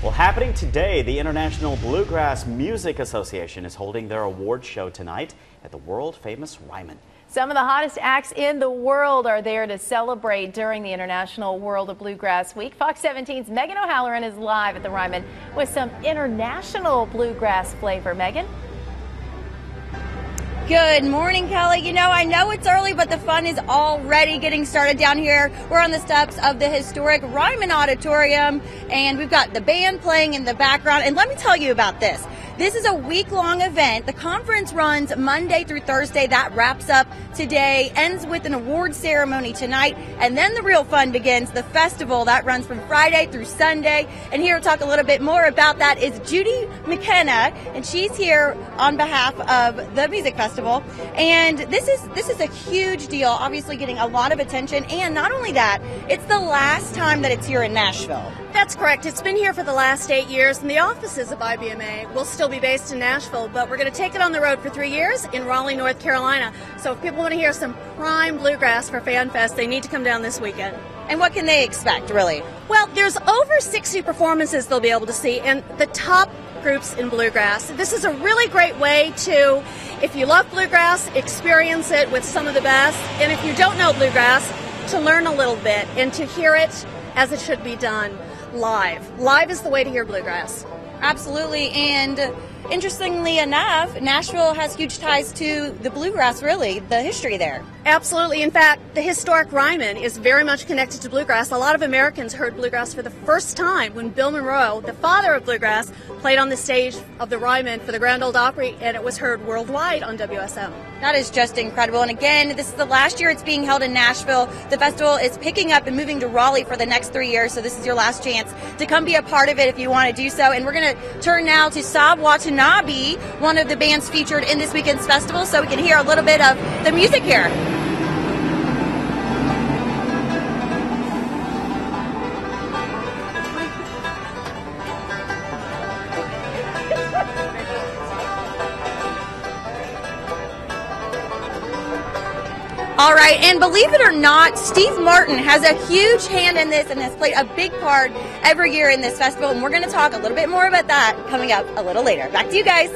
Well, happening today, the International Bluegrass Music Association is holding their award show tonight at the world-famous Ryman. Some of the hottest acts in the world are there to celebrate during the International World of Bluegrass Week. Fox 17's Megan O'Halloran is live at the Ryman with some international bluegrass flavor. Megan? Good morning, Kelly. You know, I know it's early, but the fun is already getting started down here. We're on the steps of the historic Ryman Auditorium, and we've got the band playing in the background. And let me tell you about this. This is a week-long event. The conference runs Monday through Thursday. That wraps up today, ends with an award ceremony tonight, and then the real fun begins, the festival. That runs from Friday through Sunday. And here to talk a little bit more about that is Judy McKenna, and she's here on behalf of the music festival. And this is a huge deal, obviously getting a lot of attention. And not only that, it's the last time that it's here in Nashville. That's correct. It's been here for the last 8 years, and the offices of IBMA will still be based in Nashville, but we're going to take it on the road for 3 years in Raleigh, North Carolina. So if people want to hear some prime bluegrass for Fan Fest, they need to come down this weekend. And what can they expect, really? Well, there's over 60 performances they'll be able to see, and the top groups in bluegrass. This is a really great way to, if you love bluegrass, experience it with some of the best, and if you don't know bluegrass, to learn a little bit and to hear it as it should be done. Live. Live is the way to hear bluegrass. Absolutely. And interestingly enough, Nashville has huge ties to the bluegrass, really, the history there. Absolutely. In fact, the historic Ryman is very much connected to bluegrass. A lot of Americans heard bluegrass for the first time when Bill Monroe, the father of bluegrass, played on the stage of the Ryman for the Grand Ole Opry, and it was heard worldwide on WSM. That is just incredible. And again, this is the last year it's being held in Nashville. The festival is picking up and moving to Raleigh for the next 3 years, so this is your last chance to come be a part of it if you want to do so. And we're going to turn now to Saab Watanabe, one of the bands featured in this weekend's festival, so we can hear a little bit of the music here. All right, and believe it or not, Steve Martin has a huge hand in this and has played a big part every year in this festival, and we're going to talk a little bit more about that coming up a little later. Back to you guys.